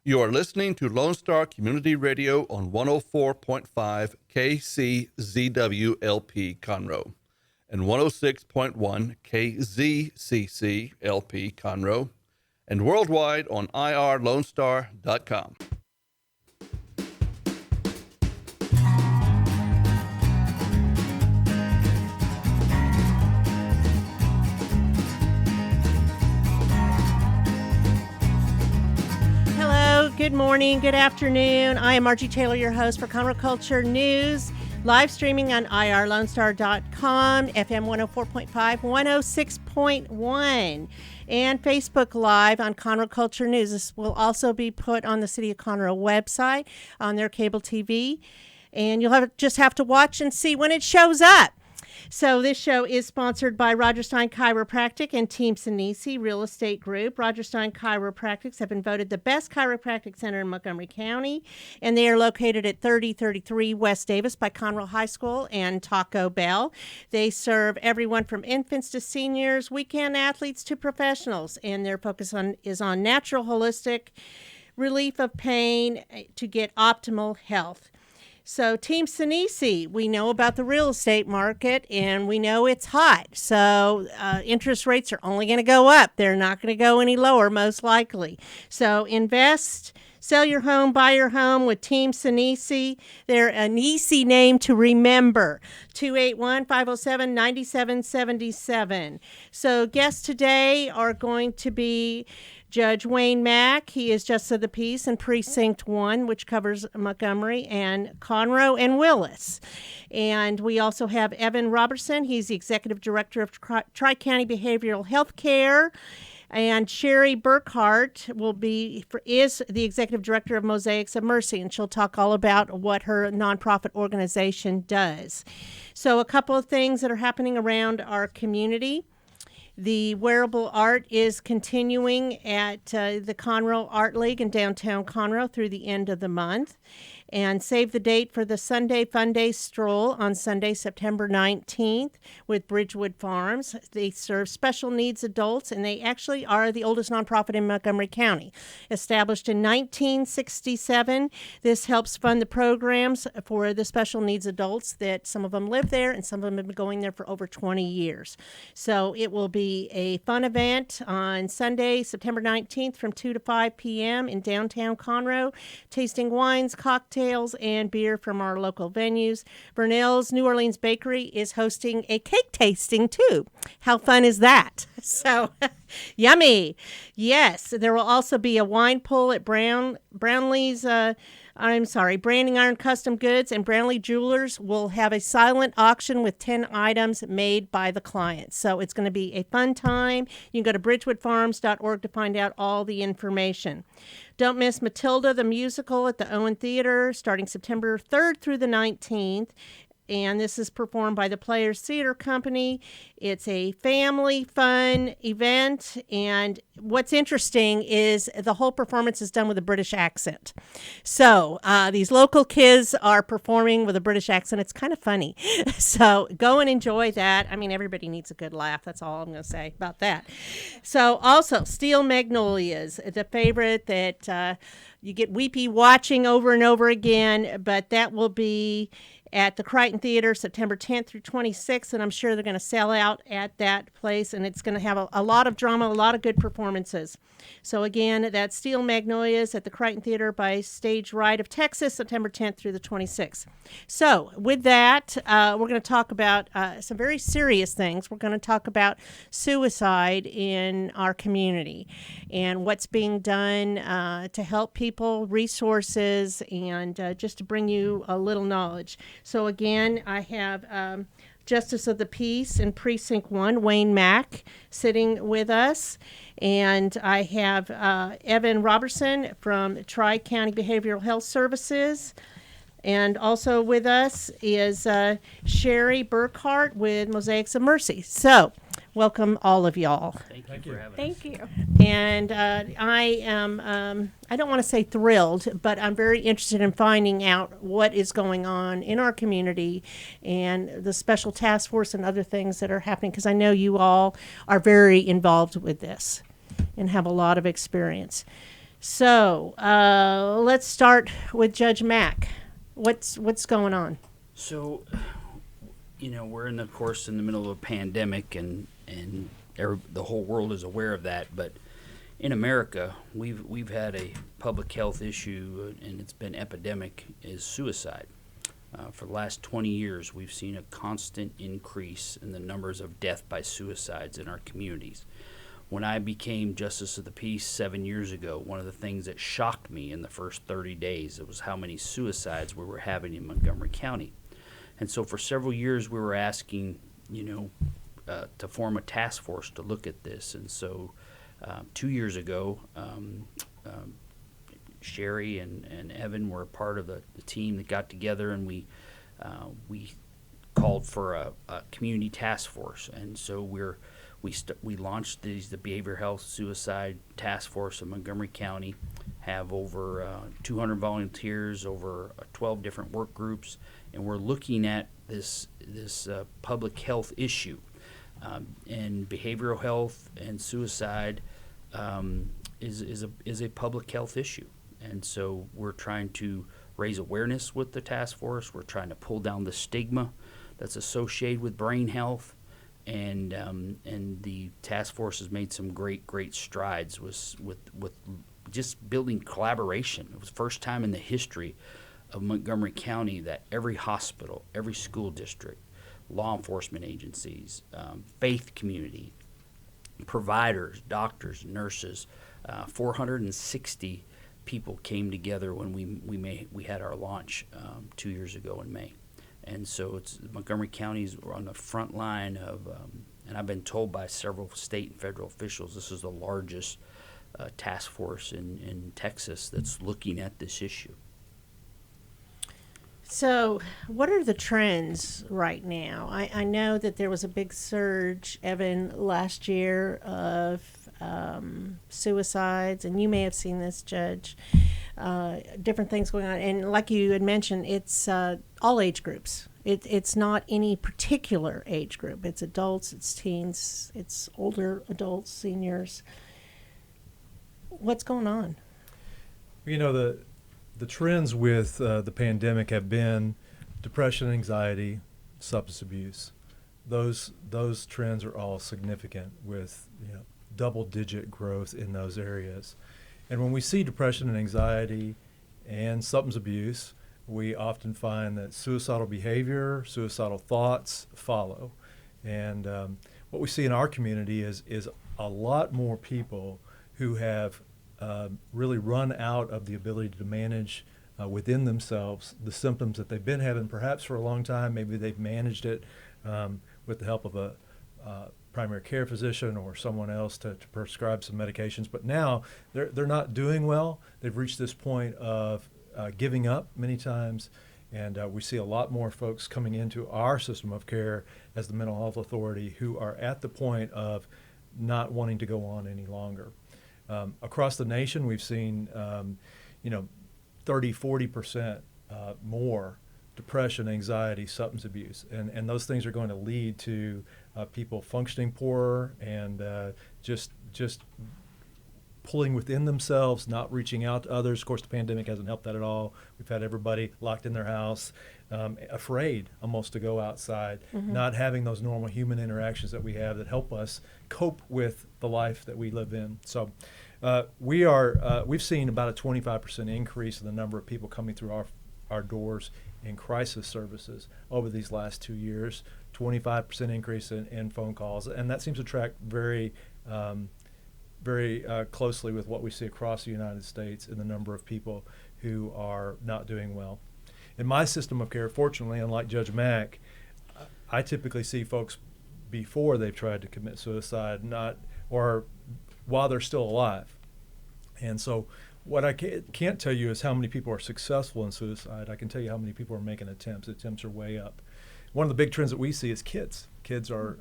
You are listening to Lone Star Community Radio on 104.5 KCZWLP Conroe and 106.1 KZCCLP Conroe and worldwide on irlonestar.com. Good morning, good afternoon. I am Margie Taylor, your host for Conroe Culture News, live streaming on irlonestar.com, FM 104.5, 106.1, and Facebook Live on Conroe Culture News. This will also be put on the City of Conroe website, on their cable TV, and you'll just have to watch and see when it shows up. So this show is sponsored by Roberson Chiropractic and Team Sinisi Real Estate Group. Roberson Chiropractics have been voted the best chiropractic center in Montgomery County, and they are located at 3033 West Davis by Conroe High School and Taco Bell. They serve everyone from infants to seniors, weekend athletes to professionals, and their focus is on natural, holistic relief of pain to get optimal health. So Team Sinisi, we know about the real estate market, and we know it's hot. So interest rates are only going to go up. They're not going to go any lower, most likely. So invest, sell your home, buy your home with Team Sinisi. They're an easy name to remember, 281-507-9777. So guests today are going to be Judge Wayne Mack. He is Justice of the Peace in Precinct 1, which covers Montgomery and Conroe and Willis. And we also have Evan Roberson. He's the Executive Director of Tri-County Behavioral Health Care. And Sherry Burkhard is the Executive Director of Mosaics of Mercy, and she'll talk all about what her nonprofit organization does. So a couple of things that are happening around our community. The wearable art is continuing at the Conroe Art League in downtown Conroe through the end of the month. And save the date for the Sunday Fun Day Stroll on Sunday, September 19th with Bridgewood Farms. They serve special needs adults, and they actually are the oldest nonprofit in Montgomery County. Established in 1967, this helps fund the programs for the special needs adults that some of them live there, and some of them have been going there for over 20 years. So it will be a fun event on Sunday, September 19th from 2 to 5 p.m. in downtown Conroe, tasting wines, cocktails, and beer from our local venues. Vernell's New Orleans Bakery is hosting a cake tasting too. How fun is that? So, yummy. Yes, there will also be a wine pull at Brownlee's Branding Iron Custom Goods and Brownlee Jewelers will have a silent auction with 10 items made by the clients. So it's going to be a fun time. You can go to bridgewoodfarms.org to find out all the information. Don't miss Matilda the Musical at the Owen Theater starting September 3rd through the 19th. And this is performed by the Players Theater Company. It's a family fun event, and what's interesting is the whole performance is done with a British accent. So these local kids are performing with a British accent. It's kind of funny. So go and enjoy that. I mean, everybody needs a good laugh. That's all I'm going to say about that. So also, Steel Magnolias, the favorite that you get weepy watching over and over again, but that will be at the Crichton Theater, September 10th through 26th, and I'm sure they're going to sell out at that place, and it's going to have a lot of drama, a lot of good performances. So again, that's Steel Magnolias at the Crichton Theater by Stage Right of Texas, September 10th through the 26th. So with that, we're going to talk about some very serious things. We're going to talk about suicide in our community and what's being done to help people, resources, and just to bring you a little knowledge. So again, I have Justice of the Peace in Precinct 1, Wayne Mack, sitting with us. And I have Evan Roberson from Tri-County Behavioral Health Services. And also with us is Sherry Burkhard with Mosaics of Mercy. So, welcome all of y'all. Thank you for having us. Thank you. And I am, I don't want to say thrilled, but I'm very interested in finding out what is going on in our community and the special task force and other things that are happening, because I know you all are very involved with this and have a lot of experience. So let's start with Judge Mack. What's going on? So, we're in the middle of a pandemic, and the whole world is aware of that. But in America, we've had a public health issue, and it's been epidemic, is suicide. For the last 20 years, we've seen a constant increase in the numbers of death by suicides in our communities. When I became Justice of the Peace 7 years ago, one of the things that shocked me in the first 30 days was how many suicides we were having in Montgomery County. And so for several years, we were asking, to form a task force to look at this. And so 2 years ago, Sherry and Evan were a part of the team that got together, and we called for a community task force. And so we launched the Behavioral Health Suicide Task Force in Montgomery County, have over 200 volunteers, over 12 different work groups, and we're looking at this public health issue. And behavioral health and suicide is a public health issue. And so we're trying to raise awareness with the task force. We're trying to pull down the stigma that's associated with brain health. And the task force has made some great strides with just building collaboration. It was the first time in the history of Montgomery County that every hospital, every school district, law enforcement agencies, faith community, providers, doctors, nurses, 460 people came together when we had our launch 2 years ago in May. And so Montgomery County's on the front line of, and I've been told by several state and federal officials, this is the largest task force in Texas that's looking at this issue. So what are the trends right now? I know that there was a big surge, Evan, last year of suicides, and you may have seen this, Judge, different things going on. And like you had mentioned, it's all age groups. It's not any particular age group. It's adults, it's teens, it's older adults, seniors. What's going on? The trends with the pandemic have been depression, anxiety, substance abuse. Those trends are all significant with double-digit growth in those areas. And when we see depression and anxiety and substance abuse, we often find that suicidal behavior, suicidal thoughts follow. And what we see in our community is a lot more people who have really run out of the ability to manage within themselves the symptoms that they've been having perhaps for a long time. Maybe they've managed it with the help of a primary care physician or someone else to prescribe some medications. But now they're not doing well. They've reached this point of giving up many times. And we see a lot more folks coming into our system of care as the mental health authority who are at the point of not wanting to go on any longer. Across the nation, we've seen, 30-40% more depression, anxiety, substance abuse, and those things are going to lead to people functioning poorer and just pulling within themselves, not reaching out to others. Of course, the pandemic hasn't helped that at all. We've had everybody locked in their house, afraid almost to go outside, not having those normal human interactions that we have that help us cope with the life that we live in. So we've seen about a 25% increase in the number of people coming through our doors in crisis services over these last 2 years, 25% increase in phone calls, and that seems to track very closely with what we see across the United States in the number of people who are not doing well. In my system of care, fortunately, unlike Judge Mack, I typically see folks before they've tried to commit suicide, or while they're still alive. And so what I can't tell you is how many people are successful in suicide. I can tell you how many people are making attempts. Attempts are way up. One of the big trends that we see is kids. Kids are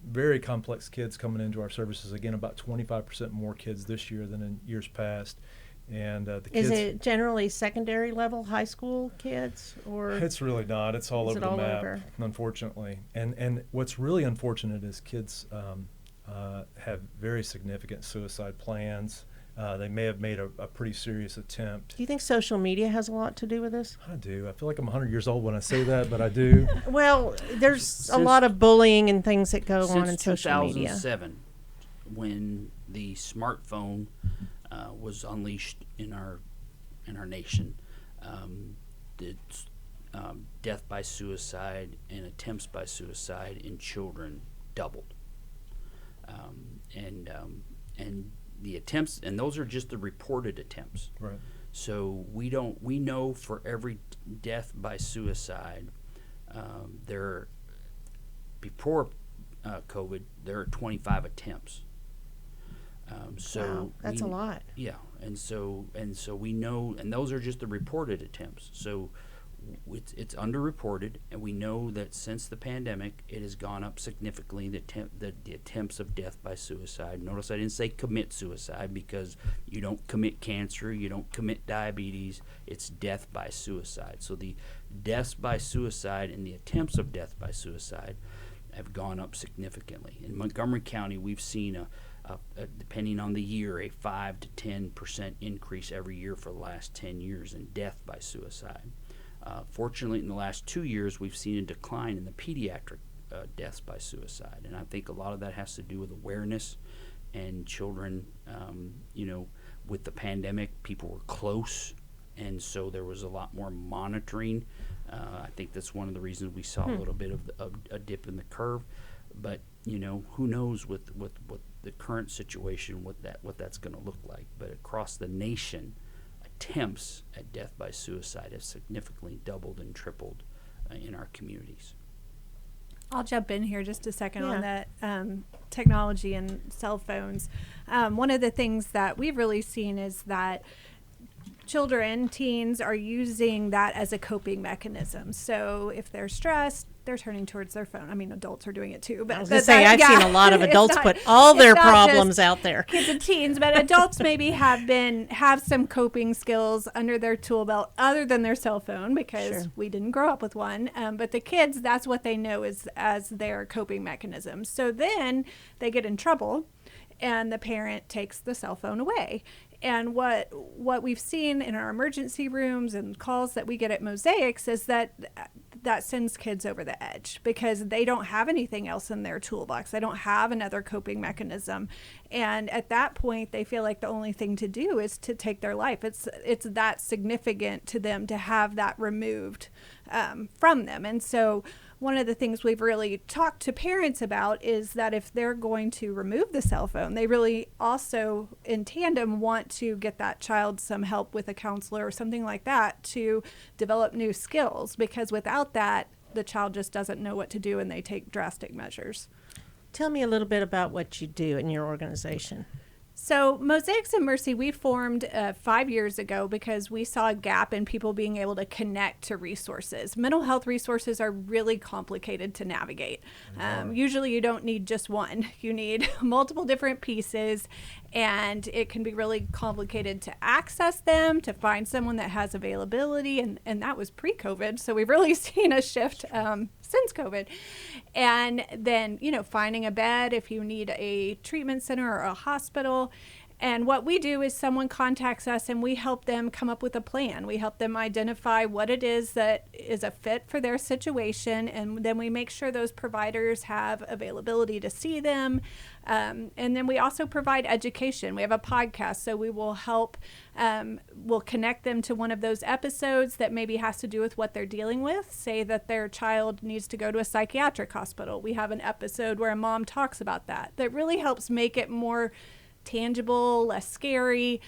very complex kids coming into our services. Again, about 25% more kids this year than in years past. And the kids. Is it generally secondary level, high school kids, or? It's really not. It's all over the map, unfortunately. And what's really unfortunate is kids have very significant suicide plans. They may have made a pretty serious attempt. Do you think social media has a lot to do with this? I do. I feel like I'm 100 years old when I say that, but I do. Well, there's a lot of bullying and things that go on in Since social media. 2007, when the smartphone was unleashed in our nation, the death by suicide and attempts by suicide in children doubled, and the attempts, and those are just the reported attempts. Right. So we know for every death by suicide, before COVID, there are 25 attempts. Wow, that's a lot. Yeah, and so we know, and those are just the reported attempts. So it's underreported, and we know that since the pandemic, it has gone up significantly. The attempts of death by suicide. Notice I didn't say commit suicide, because you don't commit cancer, you don't commit diabetes. It's death by suicide. So the deaths by suicide and the attempts of death by suicide have gone up significantly. In Montgomery County, we've seen depending on the year, a 5 to 10% increase every year for the last 10 years in death by suicide. Fortunately, in the last 2 years, we've seen a decline in the pediatric deaths by suicide, and I think a lot of that has to do with awareness and children. With the pandemic, people were close, and so there was a lot more monitoring. I think that's one of the reasons we saw a little bit of a dip in the curve. But who knows with the current situation what that's going to look like. But across the nation, attempts at death by suicide have significantly doubled and tripled in our communities. I'll jump in here just a second on that technology and cell phones. One of the things that we've really seen is that children, teens, are using that as a coping mechanism. So if they're stressed, they're turning towards their phone. I mean, adults are doing it too. But I was going to say, I've seen a lot of adults put all their problems out there. Kids and teens, but adults maybe have some coping skills under their tool belt other than their cell phone, because we didn't grow up with one. But the kids, that's what they know as their coping mechanism. So then they get in trouble, and the parent takes the cell phone away. And what we've seen in our emergency rooms and calls that we get at Mosaics is that sends kids over the edge, because they don't have anything else in their toolbox. They don't have another coping mechanism. And at that point, they feel like the only thing to do is to take their life. It's that significant to them to have that removed from them. And so one of the things we've really talked to parents about is that if they're going to remove the cell phone, they really also in tandem want to get that child some help with a counselor or something like that to develop new skills, because without that, the child just doesn't know what to do and they take drastic measures. Tell me a little bit about what you do in your organization. So Mosaics and Mercy, we formed 5 years ago because we saw a gap in people being able to connect to resources. Mental health resources are really complicated to navigate. Usually you don't need just one. You need multiple different pieces, and it can be really complicated to access them, to find someone that has availability, and that was pre-COVID. So we've really seen a shift since COVID. And then, finding a bed if you need a treatment center or a hospital. And what we do is someone contacts us and we help them come up with a plan. We help them identify what it is that is a fit for their situation, and then we make sure those providers have availability to see them. And then we also provide education. We have a podcast, so we will help, we'll connect them to one of those episodes that maybe has to do with what they're dealing with. Say that their child needs to go to a psychiatric hospital. We have an episode where a mom talks about that. That really helps make it more tangible, less scary,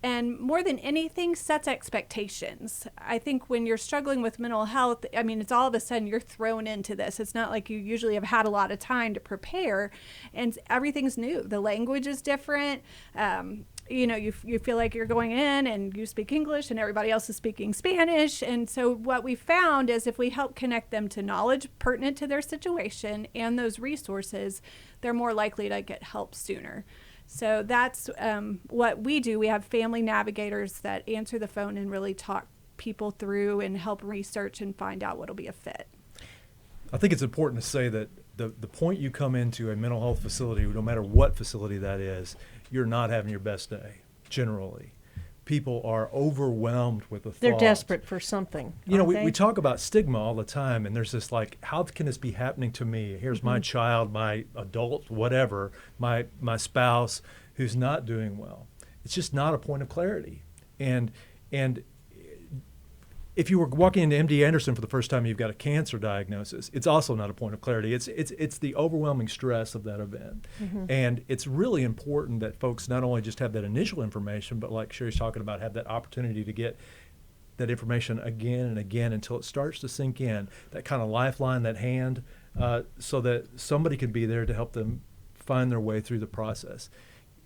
and more than anything, sets expectations. I think when you're struggling with mental health, it's all of a sudden you're thrown into this. It's not like you usually have had a lot of time to prepare, and everything's new. The language is different. You feel like you're going in and you speak English and everybody else is speaking Spanish. And so what we found is if we help connect them to knowledge pertinent to their situation and those resources, they're more likely to get help sooner. So that's what we do. We have family navigators that answer the phone and really talk people through and help research and find out what'll be a fit. I think it's important to say that the point you come into a mental health facility, no matter what facility that is you're not having your best day, generally. People are overwhelmed with the thought. They're desperate for something. You know, aren't they? we talk about stigma all the time, and there's this like, how can this be happening to me? Here's my child, my adult, whatever, my spouse who's not doing well. It's just not a point of clarity. And if you were walking into MD Anderson for the first time, you've got a cancer diagnosis. It's also not a point of clarity. It's the overwhelming stress of that event, and it's really important that folks not only just have that initial information, but like Sherry's talking about, have that opportunity to get that information again and again until it starts to sink in. That kind of lifeline, that hand, so that somebody can be there to help them find their way through the process.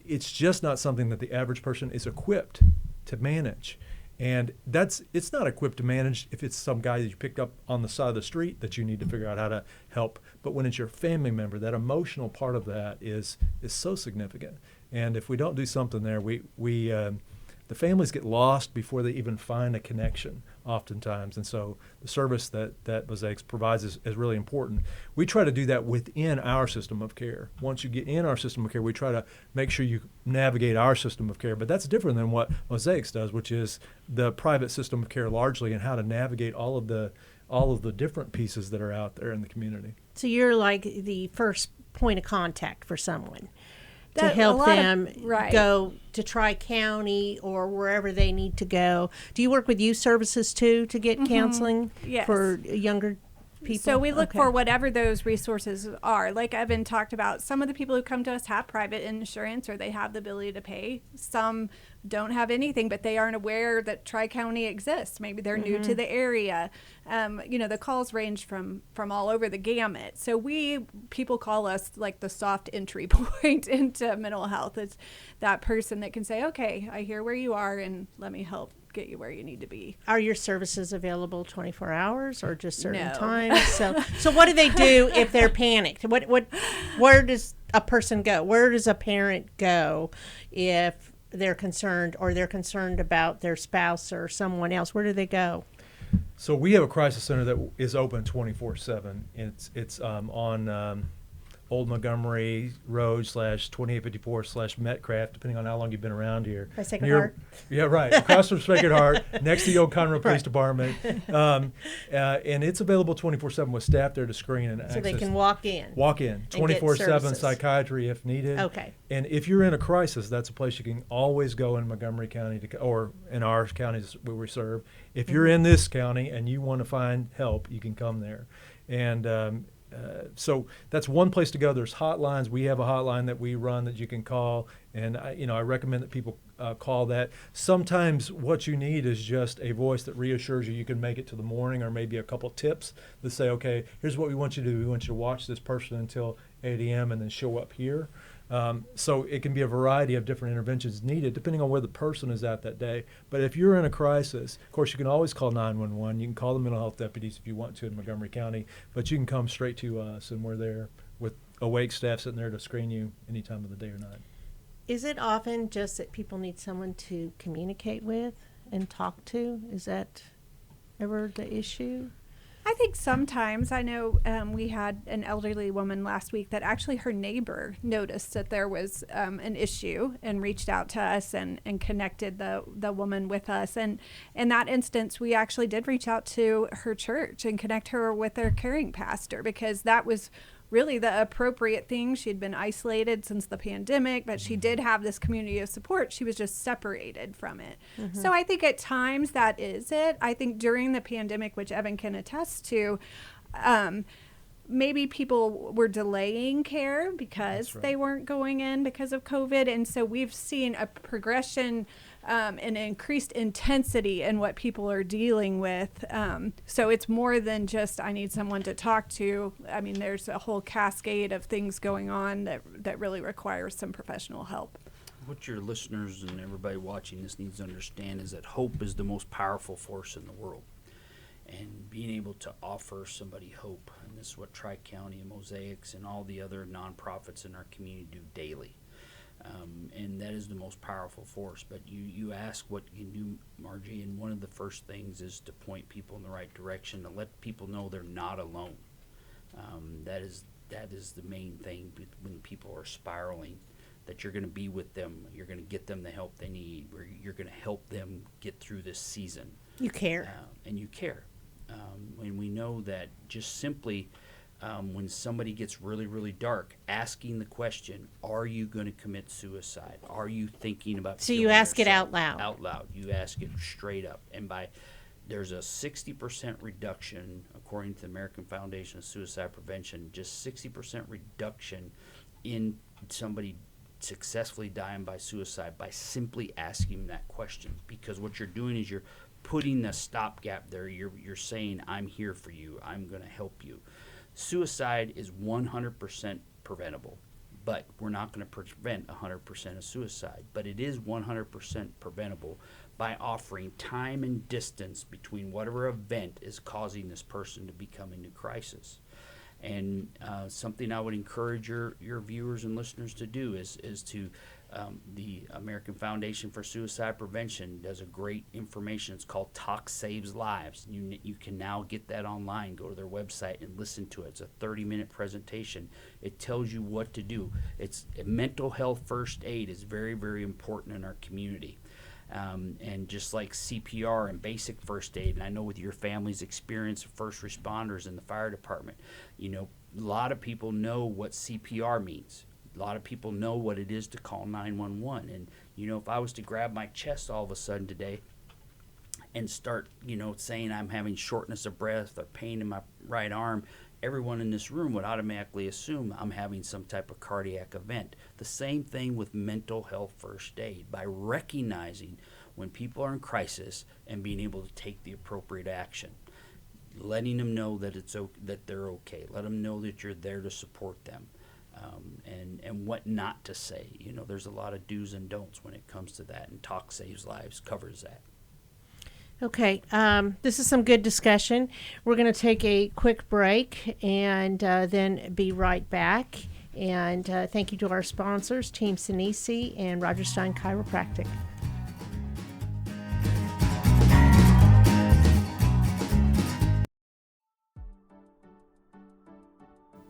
It's just not something that the average person is equipped to manage. And it's not equipped to manage if it's some guy that you picked up on the side of the street that you need to figure out how to help. But when it's your family member, that emotional part of that is so significant. And if we don't do something there, the families get lost before they even find a connection oftentimes. And so the service that Mosaics provides is really important. We try to do that within our system of care. Once you get in our system of care, we try to make sure you navigate our system of care. But that's different than what Mosaics does, which is the private system of care largely, and how to navigate all of the different pieces that are out there in the community. So you're like the first point of contact for someone to That- a help lot of- them right. go to Tri-County or wherever they need to go. Do you work with youth services too to get counseling Yes. for younger people? So we look Okay. for whatever those resources are. Like Evan talked about, some of the people who come to us have private insurance or they have the ability to pay. Some don't have anything, but they aren't aware that Tri-County exists. Maybe they're new to the area. The calls range from all over the gamut. So people call us like the soft entry point into mental health. It's that person that can say, okay, I hear where you are and let me help get you where you need to be. Are your services available 24 hours or just certain No. times? So what do they do if they're panicked? Where does a person go? Where does a parent go if they're concerned or they're concerned about their spouse or someone else? Where do they go? So we have a crisis center that is open 24/7. It's on Old Montgomery Road /2854/Metcraft, depending on how long you've been around here. By Sacred Heart? Yeah, right. Across from Sacred Heart, next to the old Conroe Police Right. Department. And it's available 24/7 with staff there to screen and So access. they can walk in. Walk in, 24/7 services. psychiatry if needed. Okay. And if you're in a crisis, that's a place you can always go in Montgomery County or in our counties where we serve. If you're in this county and you want to find help, you can come there. And so that's one place to go. There's hotlines. We have a hotline that we run that you can call, and I recommend that people call that. Sometimes what you need is just a voice that reassures you you can make it to the morning, or maybe a couple tips that say, okay, here's what we want you to do. We want you to watch this person until 8 a.m. and then show up here. So it can be a variety of different interventions needed depending on where the person is at that day. But if you're in a crisis, of course, you can always call 911. You can call the mental health deputies if you want to in Montgomery County, but you can come straight to us, and we're there with awake staff sitting there to screen you any time of the day or night. Is it often just that people need someone to communicate with and talk to? Is that ever the issue? I think sometimes, I know we had an elderly woman last week that actually her neighbor noticed that there was an issue and reached out to us and connected the woman with us. And in that instance, we actually did reach out to her church and connect her with their caring pastor, because that was really the appropriate thing. She'd been isolated since the pandemic, but she did have this community of support. She was just separated from it. So I think at times that is it. I think during the pandemic, which Evan can attest to, maybe people were delaying care because they weren't going in because of COVID. And so we've seen a progression and increased intensity in what people are dealing with. So it's more than just, I need someone to talk to. I mean, there's a whole cascade of things going on that really requires some professional help. What your listeners and everybody watching this needs to understand is that hope is the most powerful force in the world. And being able to offer somebody hope, and this is what Tri-County and Mosaics and all the other nonprofits in our community do daily. And that is the most powerful force. But you ask what you can do, Margie, and one of the first things is to point people in the right direction, to let people know they're not alone. That is the main thing when people are spiraling. that you're going to be with them, you're going to get them the help they need, or you're going to help them get through this season. You care. And you care. And we know that just simply when somebody gets really, really dark, asking the question, are you going to commit suicide? Are you thinking about So you killing ask it yourself? out loud. Out loud. You ask it straight up. And there's a 60% reduction, according to the American Foundation of Suicide Prevention, just 60% reduction in somebody successfully dying by suicide by simply asking that question. Because what you're doing is you're putting the stopgap there. You're saying, I'm here for you. I'm going to help you. Suicide is 100% preventable, but we're not going to prevent 100% of suicide. But it is 100% preventable by offering time and distance between whatever event is causing this person to become into crisis. And something I would encourage your viewers and listeners to do is to the American Foundation for Suicide Prevention does a great information. It's called Talk Saves Lives. You can now get that online. Go to their website and listen to it. It's a 30-minute presentation. It tells you what to do. It's mental health first aid is very, very important in our community. And just like CPR and basic first aid, and I know with your family's experience of first responders in the fire department, a lot of people know what CPR means. A lot of people know what it is to call 911. And, if I was to grab my chest all of a sudden today and start, saying I'm having shortness of breath or pain in my right arm, everyone in this room would automatically assume I'm having some type of cardiac event. The same thing with mental health first aid, by recognizing when people are in crisis and being able to take the appropriate action, letting them know that that they're okay, let them know that you're there to support them, and what not to say. There's a lot of do's and don'ts when it comes to that, and Talk Saves Lives covers that. Okay, this is some good discussion. We're going to take a quick break and then be right back. And thank you to our sponsors, Team Sinisi and Roberson Stein Chiropractic.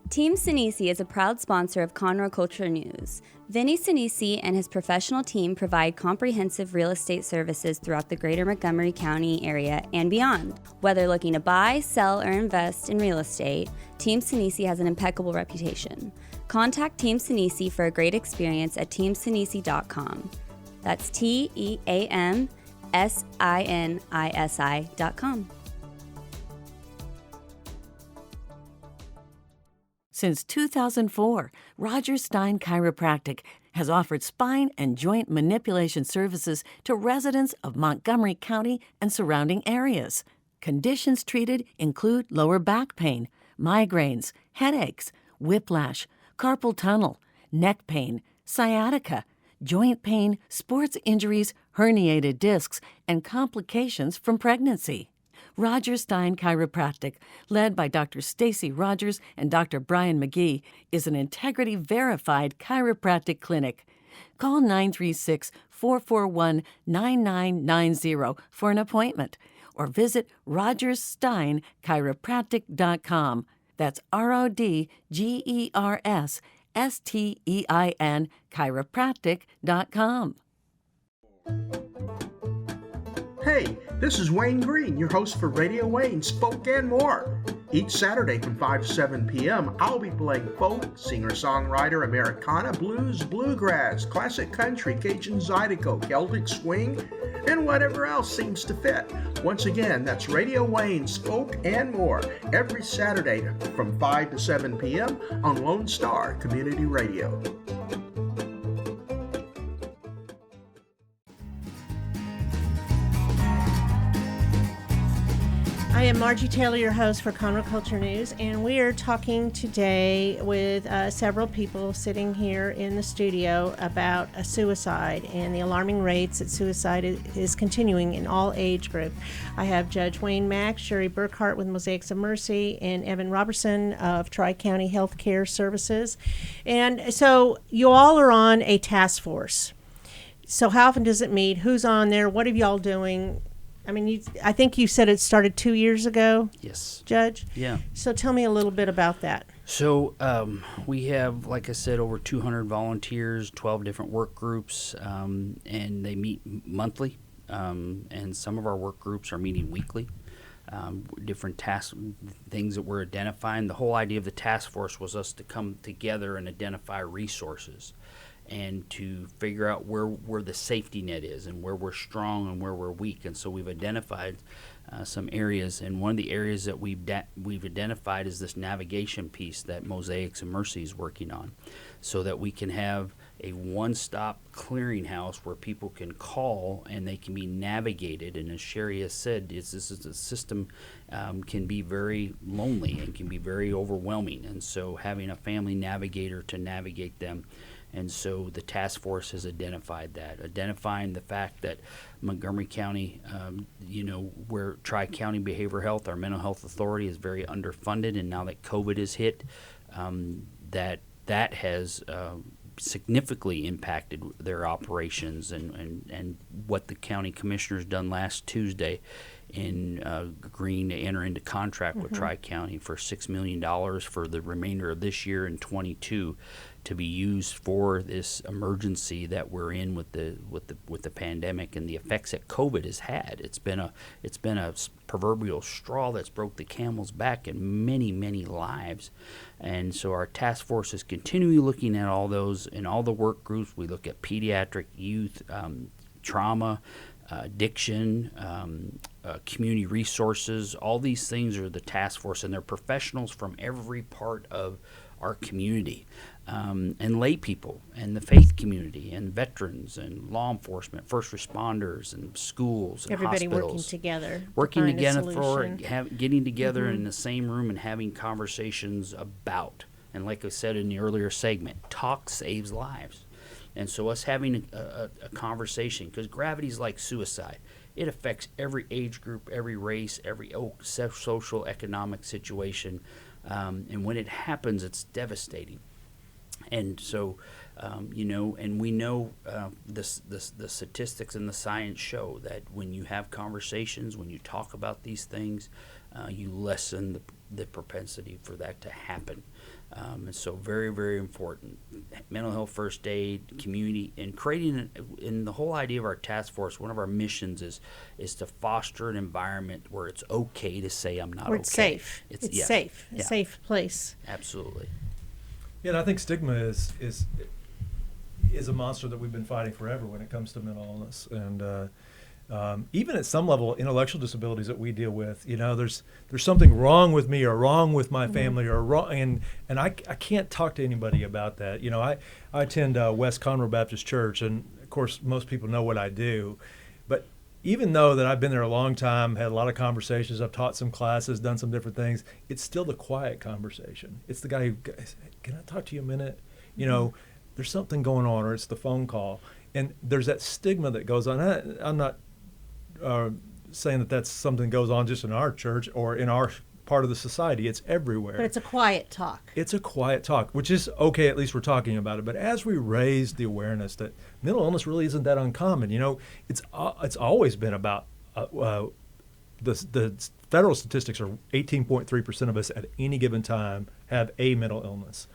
Team Sinisi is a proud sponsor of Conroe Culture News. Vinny Sinisi and his professional team provide comprehensive real estate services throughout the greater Montgomery County area and beyond. Whether looking to buy, sell, or invest in real estate, Team Sinisi has an impeccable reputation. Contact Team Sinisi for a great experience at teamsinisi.com. That's TEAMSINISI.com. Since 2004, Roberson Stein Chiropractic has offered spine and joint manipulation services to residents of Montgomery County and surrounding areas. Conditions treated include lower back pain, migraines, headaches, whiplash, carpal tunnel, neck pain, sciatica, joint pain, sports injuries, herniated discs, and complications from pregnancy. Roberson Stein Chiropractic, led by Dr. Stacy Rogers and Dr. Brian McGee, is an integrity-verified chiropractic clinic. Call 936-441-9990 for an appointment, or visit rogerssteinchiropractic.com. That's RODGERSSTEIN chiropractic.com. Hey, this is Wayne Green, your host for Radio Wayne, Spoke and More. Each Saturday from 5 to 7 p.m., I'll be playing folk, singer-songwriter, Americana, blues, bluegrass, classic country, Cajun Zydeco, Celtic swing, and whatever else seems to fit. Once again, that's Radio Wayne, Spoke and More, every Saturday from 5 to 7 p.m. on Lone Star Community Radio. I am Margie Taylor, your host for Conroe Culture News, and we are talking today with several people sitting here in the studio about a suicide and the alarming rates that suicide is continuing in all age groups. I have Judge Wayne Mack, Sherry Burkhard with Mosaics of Mercy, and Evan Roberson of Tri-County Healthcare Services. And so you all are on a task force. So how often does it meet? Who's on there? What are y'all doing? I mean, I think you said it started 2 years ago. Yes. Judge? Yeah. So tell me a little bit about that. So we have, like I said, over 200 volunteers, 12 different work groups, and they meet monthly. And some of our work groups are meeting weekly. Different tasks, things that we're identifying. The whole idea of the task force was us to come together and identify resources and to figure out where the safety net is and where we're strong and where we're weak. And so we've identified some areas, and one of the areas that we've identified is this navigation piece that Mosaics and Mercy is working on, so that we can have a one-stop clearinghouse where people can call and they can be navigated. And as Sherry has said, this is a system can be very lonely and can be very overwhelming, and so having a family navigator to navigate them. And so the task force has identified that, identifying the fact that Montgomery County, where Tri-County Behavioral Health, our mental health authority, is very underfunded, and now that COVID has hit, that has significantly impacted their operations and what the county commissioners done last Tuesday in agreeing to enter into contract with Tri-County for $6 million for the remainder of this year and 22 to be used for this emergency that we're in with the pandemic and the effects that COVID has had. It's been a proverbial straw that's broke the camel's back in many lives. And so our task force is continually looking at all those in all the work groups. We look at pediatric, youth, trauma, addiction, community resources. All these things are the task force, and they're professionals from every part of our community, and lay people, and the faith community, and veterans, and law enforcement, first responders, and schools, and Everybody hospitals. working together Getting together in the same room and having conversations about. And like I said in the earlier segment, talk saves lives. And so us having a conversation, because gravity's like suicide. It affects every age group, every race, every social, economic situation. And when it happens, it's devastating. And so, and we know the statistics and the science show that when you have conversations, when you talk about these things, you lessen the propensity for that to happen. And so very, very important. Mental health first aid, community, and creating, and the whole idea of our task force, one of our missions is to foster an environment where it's okay to say I'm not okay. Where it's safe. It's safe. Yeah. A safe place. Absolutely. Yeah, and I think stigma is a monster that we've been fighting forever when it comes to mental illness, and even at some level, intellectual disabilities that we deal with. There's something wrong with me or wrong with my family or wrong, and I can't talk to anybody about that. I attend West Conroe Baptist Church, and of course most people know what I do, but even though that I've been there a long time, had a lot of conversations, I've taught some classes, done some different things, it's still the quiet conversation. It's the guy who, can I talk to you a minute? There's something going on, or it's the phone call. And there's that stigma that goes on. I'm not saying that that's something that goes on just in our church or in our part of the society. It's everywhere. But it's a quiet talk. It's a quiet talk, which is okay. At least we're talking about it. But as we raise the awareness that mental illness really isn't that uncommon, it's always been about the federal statistics are 18.3% of us at any given time have a mental illness.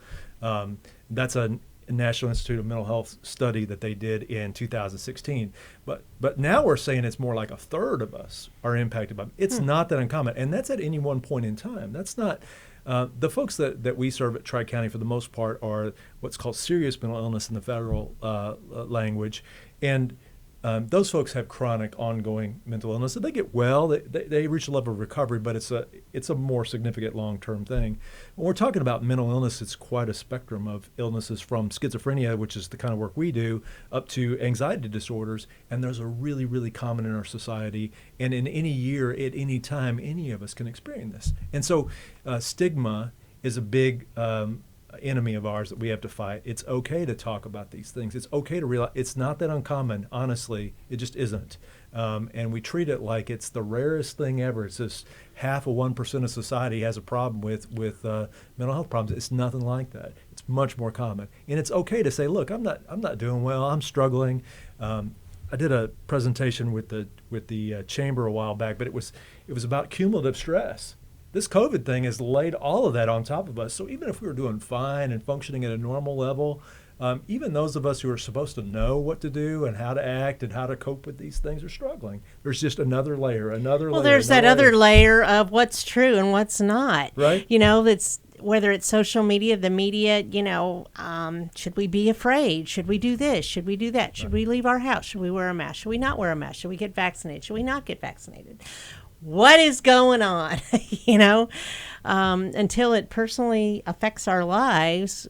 That's a National Institute of Mental Health study that they did in 2016. But now we're saying it's more like a third of us are impacted by it. It's not that uncommon. And that's at any one point in time. That's not the folks that we serve at Tri-County for the most part are what's called serious mental illness in the federal language. And those folks have chronic, ongoing mental illness. So they get well, they reach a level of recovery, but it's a more significant long-term thing. When we're talking about mental illness, it's quite a spectrum of illnesses, from schizophrenia, which is the kind of work we do, up to anxiety disorders. And those are really, really common in our society. And in any year, at any time, any of us can experience this. And so stigma is a big enemy of ours that we have to fight. It's okay to talk about these things. It's okay to realize it's not that uncommon. Honestly, it just isn't. And we treat it like it's the rarest thing ever. It's just 0.5% of society has a problem with mental health problems. It's nothing like that. It's much more common. And it's okay to say, look, I'm not doing well. I'm struggling. I did a presentation with the chamber a while back, but it was about cumulative stress. this COVID thing has laid all of that on top of us. So even if we were doing fine and functioning at a normal level, even those of us who are supposed to know what to do and how to act and how to cope with these things are struggling. There's just another layer, Well, there's that other layer of what's true and what's not. Right. That's whether it's social media, the media, should we be afraid? Should we do this? Should we do that? Should we leave our house? Should we wear a mask? Should we not wear a mask? Should we get vaccinated? Should we not get vaccinated? What is going on? Until it personally affects our lives,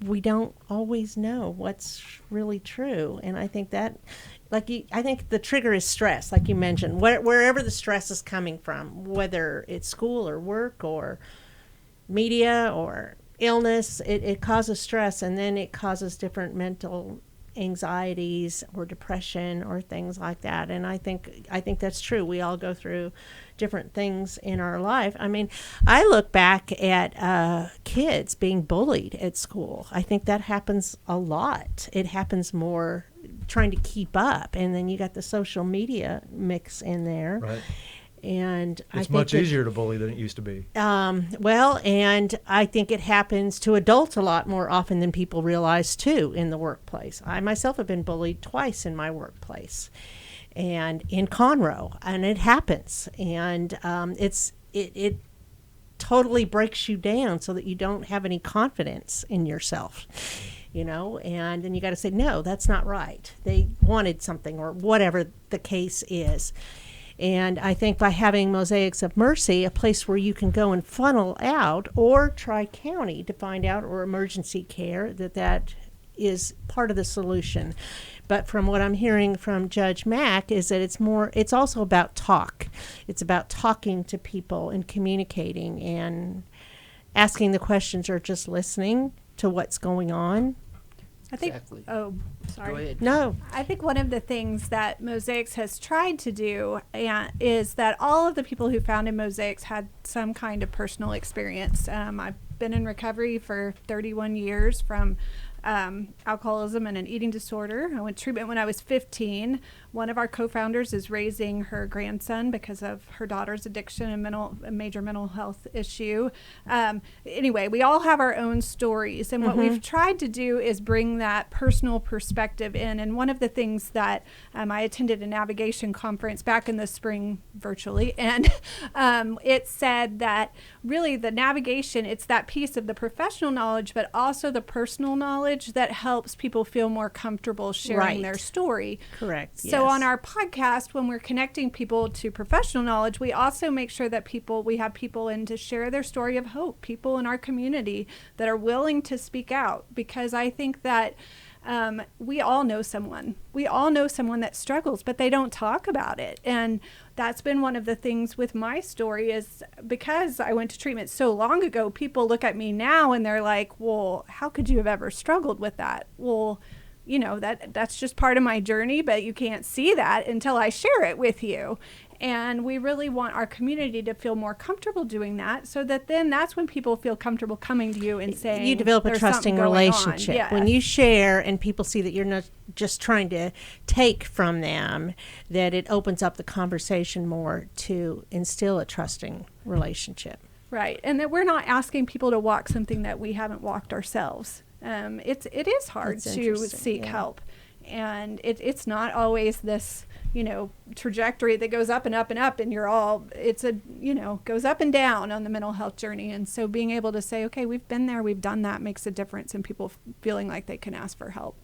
we don't always know what's really true. And I think that, I think the trigger is stress, like you mentioned, wherever the stress is coming from, whether it's school or work or media or illness, it causes stress, and then it causes different mental anxieties or depression or things like that. And I think that's true. We all go through different things in our life. I mean, I look back at kids being bullied at school. I think that happens a lot. It happens more trying to keep up, and then you got the social media mix in there. Right. And it's much easier to bully than it used to be. And I think it happens to adults a lot more often than people realize, too, in the workplace. I myself have been bullied twice in my workplace and in Conroe, and it happens. And it totally breaks you down so that you don't have any confidence in yourself. And then you got to say, no, that's not right. They wanted something, or whatever the case is. And I think by having Mosaics of Mercy, a place where you can go and funnel out, or Tri-County to find out, or emergency care, that is part of the solution. But from what I'm hearing from Judge Mack is that it's also about talk. It's about talking to people and communicating and asking the questions, or just listening to what's going on. I think. Exactly. Oh, sorry. Go ahead. No. I think one of the things that Mosaics has tried to do is that all of the people who founded Mosaics had some kind of personal experience. I've been in recovery for 31 years from alcoholism and an eating disorder. I went to treatment when I was 15. One of our co-founders is raising her grandson because of her daughter's addiction and a major mental health issue. Anyway, we all have our own stories, and what we've tried to do is bring that personal perspective in. And one of the things that I attended a navigation conference back in the spring virtually, and it said that really the navigation, it's that piece of the professional knowledge, but also the personal knowledge that helps people feel more comfortable sharing their story. Correct. So on our podcast, when we're connecting people to professional knowledge, we also make sure that we have people in to share their story of hope, people in our community that are willing to speak out, because I think that we all know someone. We all know someone that struggles, but they don't talk about it. And that's been one of the things with my story, is because I went to treatment so long ago, people look at me now and they're like, well, how could you have ever struggled with that? Well, that's just part of my journey, but you can't see that until I share it with you. And we really want our community to feel more comfortable doing that, so that then that's when people feel comfortable coming to you and saying, you develop a trusting relationship. Yeah. When you share and people see that you're not just trying to take from them, that it opens up the conversation more to instill a trusting relationship. Right. And that we're not asking people to walk something that we haven't walked ourselves. It is hard to seek help. And it's not always this, trajectory that goes up and up and up, and goes up and down on the mental health journey. And so being able to say, okay, we've been there, we've done that, makes a difference in people feeling like they can ask for help.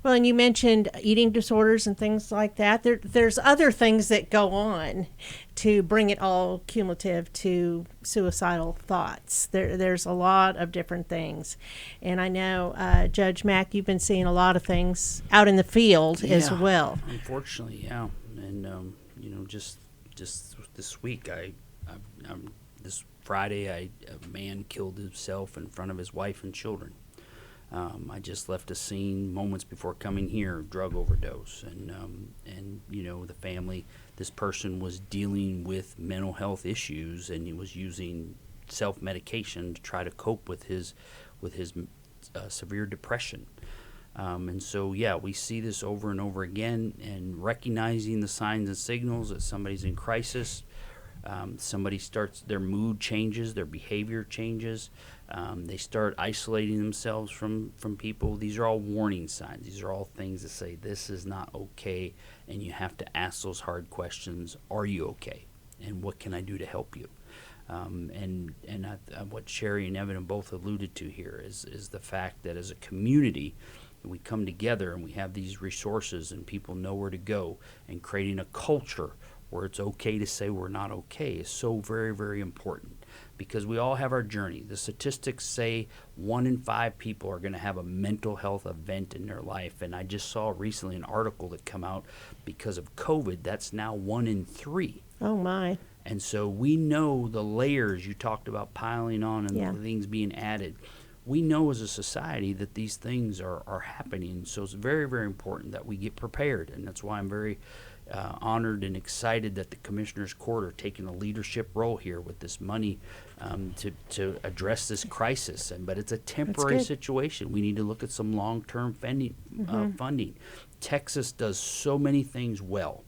Well, and you mentioned eating disorders and things like that. There's other things that go on to bring it all cumulative to suicidal thoughts. There's a lot of different things. And I know, Judge Mack, you've been seeing a lot of things out in the field as well. Unfortunately, yeah. And, just this week, this Friday, a man killed himself in front of his wife and children. I just left a scene moments before coming here, drug overdose, and the family. This person was dealing with mental health issues, and he was using self-medication to try to cope with his severe depression. And so, we see this over and over again, and recognizing the signs and signals that somebody's in crisis, Somebody starts, their mood changes, their behavior changes. They start isolating themselves from people. These are all warning signs. These are all things that say this is not okay, and you have to ask those hard questions. Are you okay? And what can I do to help you? What Sherry and Evan have both alluded to here is the fact that as a community, we come together and we have these resources and people know where to go, and creating a culture where it's okay to say we're not okay is so very, very important, because we all have our journey. The statistics say 1 in 5 people are going to have a mental health event in their life, and I just saw recently an article that come out because of COVID, that's now 1 in 3. Oh, my. And so we know the layers you talked about piling on and Yeah. the things being added. We know as a society that these things are happening. So it's very, very important that we get prepared. And that's why I'm very honored and excited that the Commissioners Court are taking a leadership role here with this money to address this crisis. But it's a temporary good. situation. We need to look at some long-term funding. Texas does so many things well.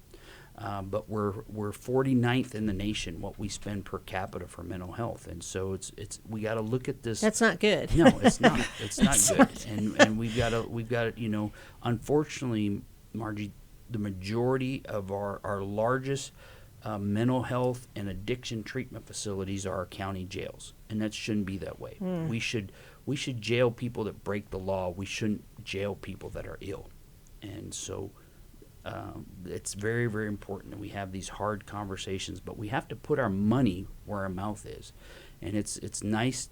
But we're 49th in the nation what we spend per capita for mental health, and so it's we got to look at this. That's not good. No, it's not. It's not good. And we've got to unfortunately, Margie, the majority of our largest mental health and addiction treatment facilities are our county jails, and that shouldn't be that way. We should jail people that break the law. We shouldn't jail people that are ill, and so. It's very, very important that we have these hard conversations, but we have to put our money where our mouth is. And it's nice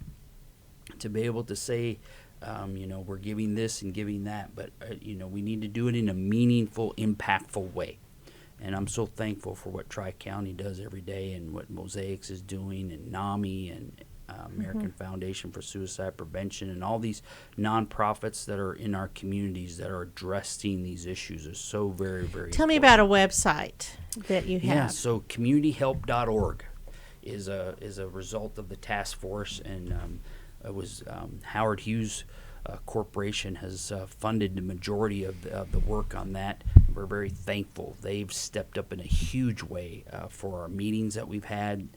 to be able to say, we're giving this and giving that, but, we need to do it in a meaningful, impactful way. And I'm so thankful for what Tri-County does every day and what Mosaics is doing, and NAMI and American Foundation for Suicide Prevention, and all these nonprofits that are in our communities that are addressing these issues are so very, very Tell me important. about a website that you have. Yeah, so communityhelp.org is a result of the task force, and it was Howard Hughes Corporation has funded the majority of the work on that. We're very thankful. They've stepped up in a huge way for our meetings that we've had.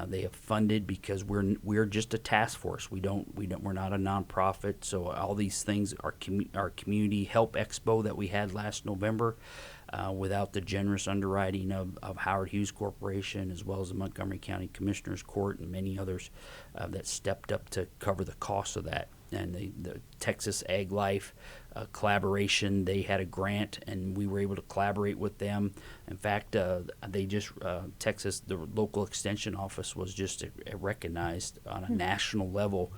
They have funded because we're just a task force. We're not a nonprofit. So all these things, our community help expo that we had last November, without the generous underwriting of Howard Hughes Corporation, as well as the Montgomery County Commissioners Court and many others that stepped up to cover the cost of that. And the Texas Ag Life collaboration, they had a grant, and we were able to collaborate with them. In fact, they just Texas, the local extension office was just recognized on a national level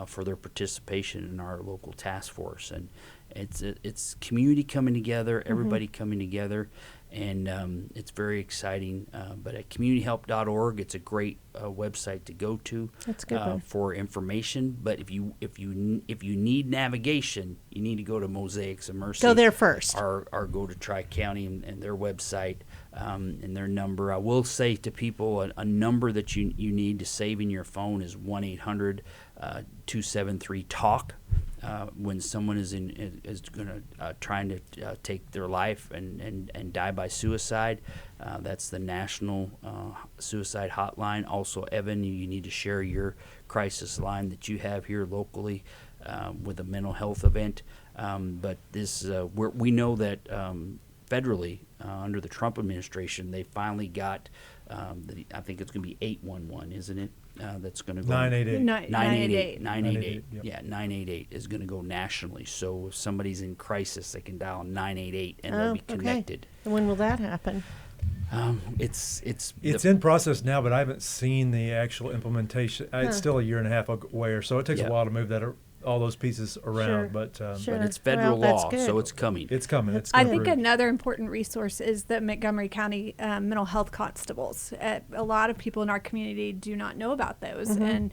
for their participation in our local task force. And it's community coming together, everybody coming together, and it's very exciting. But at communityhelp.org, it's a great website to go to. That's a good one. For information. But if you need navigation, you need to go to Mosaics and Mercy. Go there first. Or go to Tri-County and their website and their number. I will say to people, a number that you need to save in your phone is 1-800-273-TALK. When someone is going to trying to take their life and die by suicide, that's the national suicide hotline. Also, Evan, you need to share your crisis line that you have here locally with a mental health event. But this, we know that federally, under the Trump administration, they finally got, I think it's going to be 811, isn't it? That's going to go 988. 988. 988. Yep. Yeah, 988 is going to go nationally. So if somebody's in crisis, they can dial 988 and they'll be connected. And when will that happen? It's in process now, but I haven't seen the actual implementation. It's still a year and a half away or so. It takes Yeah. a while to move all those pieces around, Sure. but Sure. but it's federal Well, that's law, good. so it's coming. it's coming. It's I coming think through. another important resource is the Montgomery County mental health constables. A lot of people in our community do not know about those, and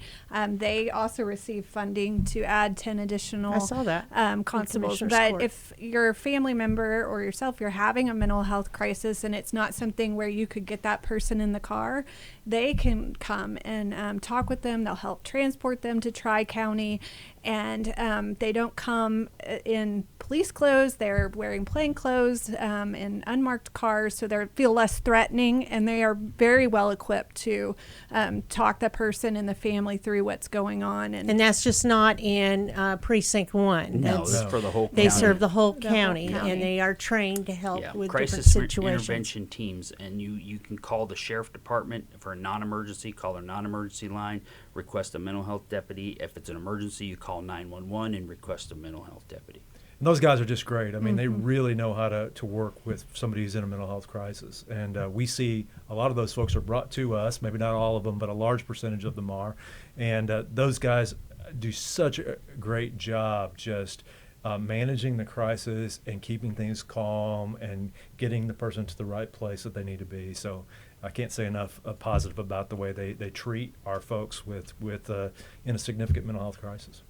they also receive funding to add 10 additional I saw that constables. Commissioner's But Court. if your family member or yourself, you're having a mental health crisis and it's not something where you could get that person in the car, they can come and talk with them. They'll help transport them to Tri-County, and they don't come in police clothes. They're wearing plain clothes in unmarked cars, so they feel less threatening, and they are very well equipped to talk the person and the family through what's going on. And that's just not in Precinct 1. No, That's, it's for the whole they county. serve the whole The whole county, county. and they are trained to help with different crisis situations. intervention teams, and you can call the sheriff department for a non-emergency. Call their non-emergency line, request a mental health deputy. If it's an emergency, you call 911 and request a mental health deputy. And those guys are just great. I mean, they really know how to work with somebody who's in a mental health crisis. And we see a lot of those folks are brought to us, maybe not all of them, but a large percentage of them are. And those guys do such a great job just managing the crisis and keeping things calm and getting the person to the right place that they need to be. So I can't say enough positive about the way they treat our folks in a significant mental health crisis.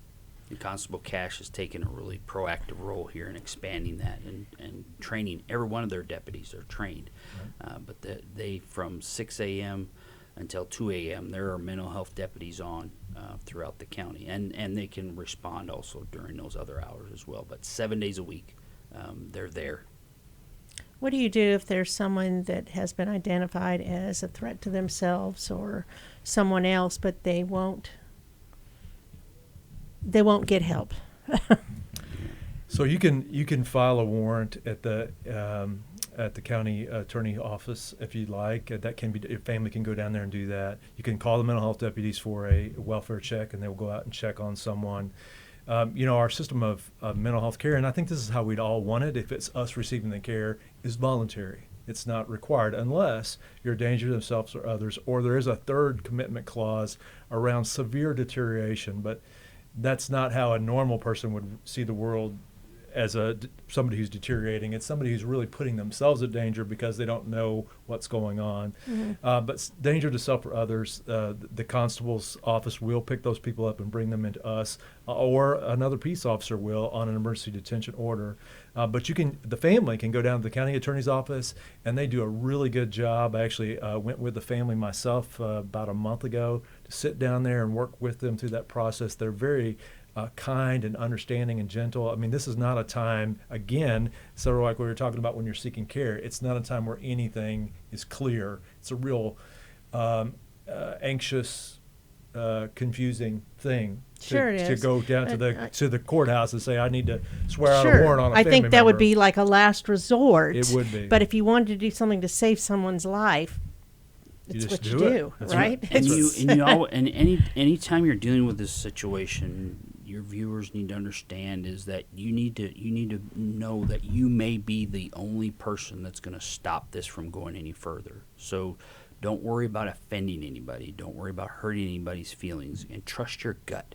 And Constable Cash has taken a really proactive role here in expanding that and training. Every one of their deputies are trained. But they from 6 a.m. until 2 a.m., there are mental health deputies on throughout the county. And they can respond also during those other hours as well. But 7 days a week, they're there. What do you do if there's someone that has been identified as a threat to themselves or someone else, but they won't get help? So you can file a warrant at the county attorney office if you'd like. That can be, your family can go down there and do that. You can call the mental health deputies for a welfare check, and they will go out and check on someone. Our system of mental health care, and I think this is how we'd all want it if it's us receiving the care, is voluntary. It's not required unless you're a danger to themselves or others, or there is a third commitment clause around severe deterioration. But that's not how a normal person would see the world as somebody who's deteriorating. It's somebody who's really putting themselves at danger because they don't know what's going on. But danger to self or others, the constable's office will pick those people up and bring them into us, or another peace officer will on an emergency detention order. But the family can go down to the county attorney's office, and they do a really good job. I actually went with the family myself about a month ago to sit down there and work with them through that process. They're very kind and understanding and gentle. I mean, this is not a time, again, sort of like we were talking about when you're seeking care, it's not a time where anything is clear. It's a real anxious, confusing thing to go down to the courthouse and say, I need to swear out a warrant on a family I think that would member. be like a last resort. It would be. But if you wanted to do something to save someone's life, it's what you do, That's right? And any time you're dealing with this situation, your viewers need to understand is that you need to know that you may be the only person that's going to stop this from going any further. So don't worry about offending anybody. Don't worry about hurting anybody's feelings, and trust your gut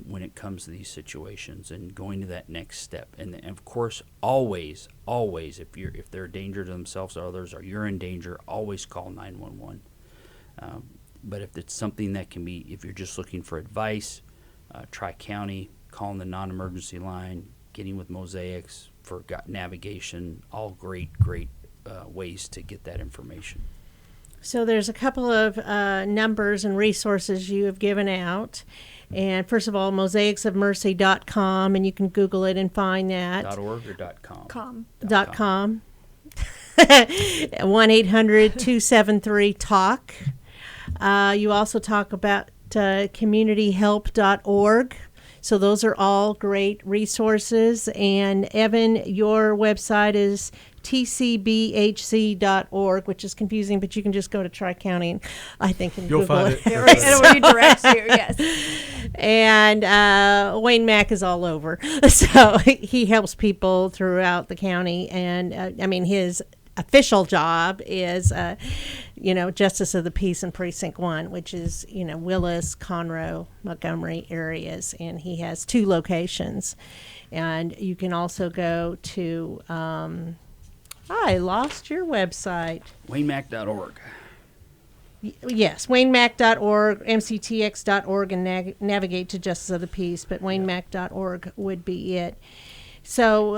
when it comes to these situations and going to that next step. And of course, always, if they're a danger to themselves or others, or you're in danger, always call 911. But if it's something that can be, if you're just looking for advice, Tri-County, calling the non-emergency line, getting with Mosaics for navigation, all great ways to get that information. So there's a couple of numbers and resources you have given out. And first of all, mosaicsofmercy.com, and you can Google it and find that. .org or .com? .com. 1-800-273-TALK. You also talk about communityhelp.org. So those are all great resources. And Evan, your website is tcbhc.org, which is confusing, but you can just go to Tri-County, and I think, and You'll Google find it. It'll redirect you, yes. And Wayne Mack is all over. So he helps people throughout the county. And, his official job is, Justice of the Peace in Precinct 1, which is, Willis, Conroe, Montgomery areas. And he has 2 locations. And you can also go to, I lost your website. WayneMack.org. Yes, WayneMack.org, MCTX.org, and navigate to Justice of the Peace. But WayneMack.org would be it. So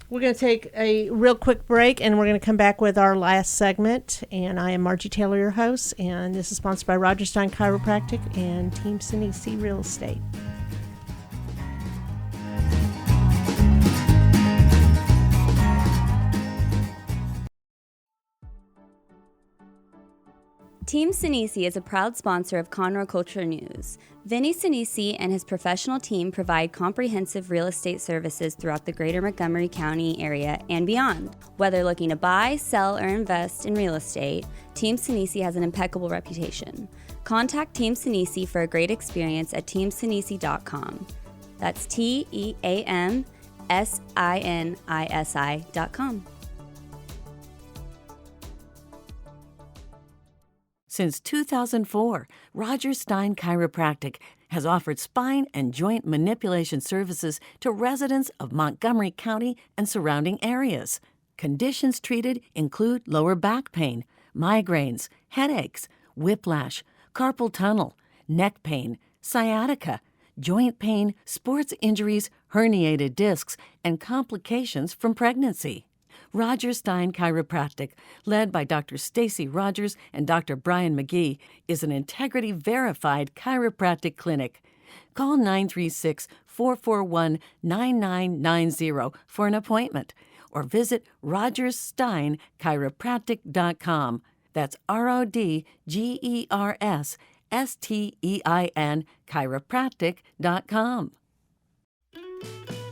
we're going to take a real quick break, and we're going to come back with our last segment. And I am Margie Taylor, your host, and this is sponsored by Roberson Chiropractic and Team Sinisi Real Estate. Team Sinisi is a proud sponsor of Conroe Culture News. Vinny Sinisi and his professional team provide comprehensive real estate services throughout the greater Montgomery County area and beyond. Whether looking to buy, sell, or invest in real estate, Team Sinisi has an impeccable reputation. Contact Team Sinisi for a great experience at teamsinisi.com. That's TEAMSINISI.com. Since 2004, Roger Stein Chiropractic has offered spine and joint manipulation services to residents of Montgomery County and surrounding areas. Conditions treated include lower back pain, migraines, headaches, whiplash, carpal tunnel, neck pain, sciatica, joint pain, sports injuries, herniated discs, and complications from pregnancy. Roger Stein Chiropractic, led by Dr. Stacy Rogers and Dr. Brian McGee, is an integrity-verified chiropractic clinic. Call 936-441-9990 for an appointment or visit rogerssteinchiropractic.com. That's RODGERSSTEIN chiropractic.com.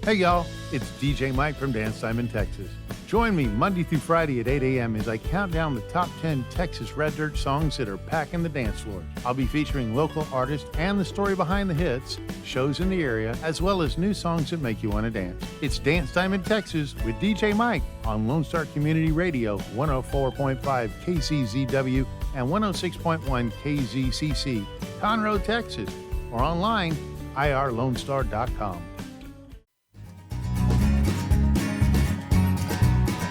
Hey y'all, it's DJ Mike from Dance Time in Texas. Join me Monday through Friday at 8 a.m. as I count down the top 10 Texas Red Dirt songs that are packing the dance floor. I'll be featuring local artists and the story behind the hits, shows in the area, as well as new songs that make you want to dance. It's Dance Time in Texas with DJ Mike on Lone Star Community Radio, 104.5 KCZW and 106.1 KZCC, Conroe, Texas, or online, irlonestar.com.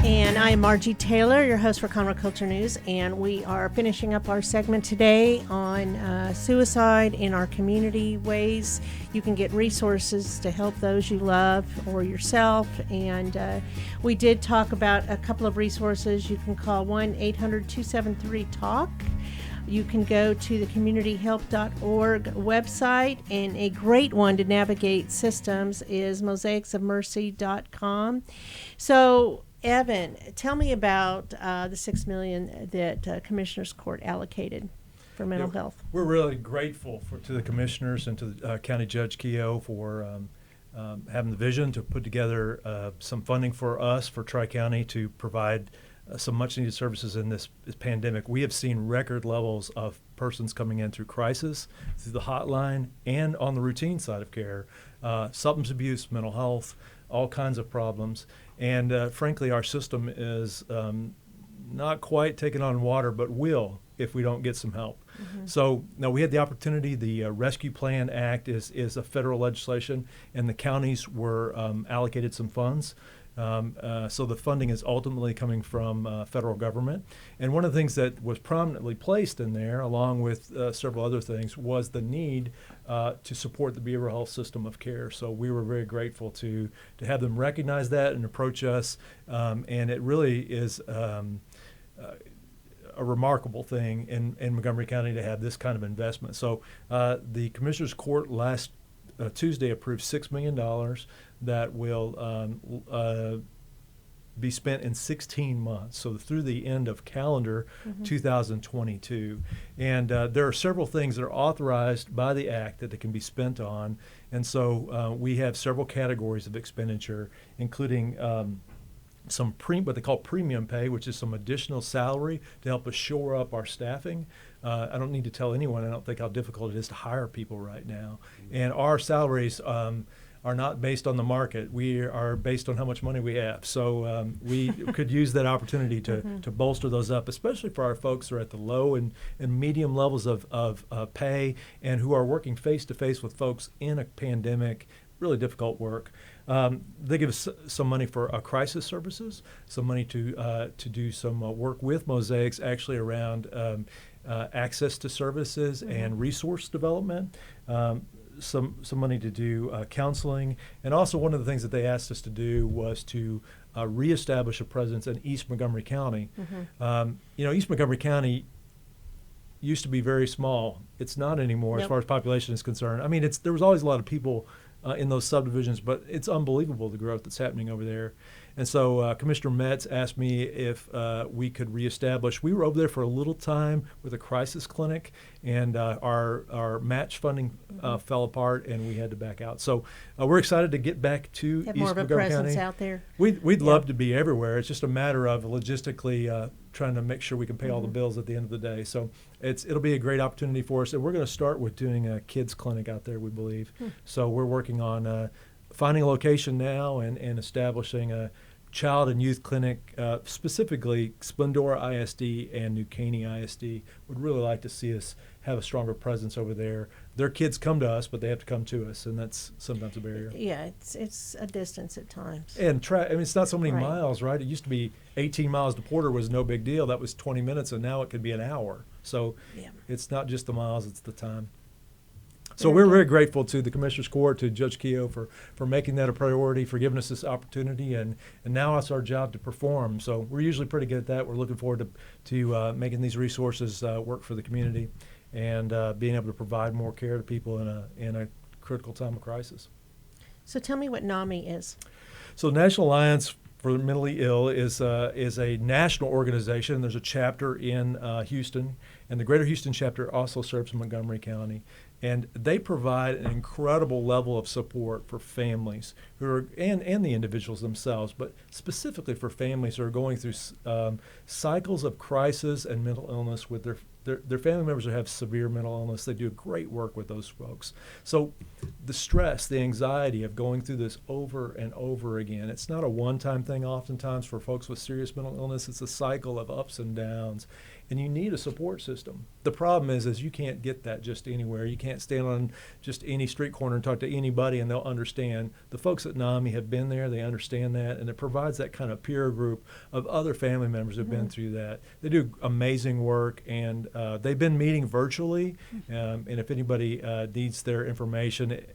And I'm Margie Taylor, your host for Conroe Culture News, and we are finishing up our segment today on suicide in our community, ways you can get resources to help those you love or yourself. And we did talk about a couple of resources. You can call 1-800-273-TALK. You can go to the communityhelp.org website, and a great one to navigate systems is mosaicsofmercy.com. So, Evan, tell me about the $6 million that Commissioners Court allocated for mental health. We're really grateful to the commissioners and to County Judge Keogh for having the vision to put together some funding for us, for Tri-County, to provide some much-needed services in this pandemic. We have seen record levels of persons coming in through crisis, through the hotline, and on the routine side of care, substance abuse, mental health, all kinds of problems. And frankly, our system is not quite taking on water, but will if we don't get some help. Mm-hmm. So now we had the opportunity. The Rescue Plan Act is a federal legislation, and the counties were allocated some funds. So the funding is ultimately coming from federal government. And one of the things that was prominently placed in there, along with several other things, was the need to support the behavioral health system of care. So we were very grateful to have them recognize that and approach us. And it really is a remarkable thing in Montgomery County to have this kind of investment. So the Commissioners Court last Tuesday approved $6 million that will be spent in 16 months, so through the end of calendar 2022. And there are several things that are authorized by the Act that they can be spent on. And so we have several categories of expenditure, including some what they call premium pay, which is some additional salary to help us shore up our staffing. I don't need to tell anyone, I don't think, how difficult it is to hire people right now. And our salaries are not based on the market. We are based on how much money we have. So we could use that opportunity to bolster those up, especially for our folks who are at the low and medium levels of pay and who are working face-to-face with folks in a pandemic, really difficult work. They give us some money for crisis services, some money to do some work with Mosaics actually around access to services and resource development, some money to do counseling. And also one of the things that they asked us to do was to reestablish a presence in East Montgomery County. East Montgomery County used to be very small. It's not anymore as far as population is concerned. I mean, there was always a lot of people in those subdivisions, but it's unbelievable the growth that's happening over there. And so Commissioner Metz asked me if we could reestablish. We were over there for a little time with a crisis clinic, and our match funding fell apart, and we had to back out. So we're excited to get back to Have East more of a Montgomery presence County. out there. We'd love to be everywhere. It's just a matter of logistically trying to make sure we can pay all the bills at the end of the day. So it'll be a great opportunity for us. And we're going to start with doing a kids clinic out there, we believe. So we're working on finding a location now and establishing a child and youth clinic, specifically Splendora ISD and New Caney ISD. Would really like to see us have a stronger presence over there. Their kids come to us, but they have to come to us, and that's sometimes a barrier. Yeah, it's a distance at times. And it's not so many Right. miles, right? It used to be 18 miles to Porter was no big deal. That was 20 minutes, and now it could be an hour. So Yeah. it's not just the miles, it's the time. So we're very grateful to the Commissioners Court, to Judge Keogh for making that a priority, for giving us this opportunity, and now it's our job to perform. So we're usually pretty good at that. We're looking forward to making these resources work for the community and being able to provide more care to people in a critical time of crisis. So tell me what NAMI is. So National Alliance for the Mentally Ill is a national organization. There's a chapter in Houston, and the Greater Houston chapter also serves Montgomery County. And they provide an incredible level of support for families who are, and the individuals themselves, but specifically for families who are going through cycles of crisis and mental illness with their family members who have severe mental illness. They do great work with those folks. So the stress, the anxiety of going through this over and over again, it's not a one-time thing oftentimes for folks with serious mental illness. It's a cycle of ups and downs. And you need a support system. The problem is you can't get that just anywhere. You can't stand on just any street corner and talk to anybody and they'll understand. The folks at NAMI have been there, they understand that, and it provides that kind of peer group of other family members who have been through that. They do amazing work, and they've been meeting virtually, and if anybody needs their information,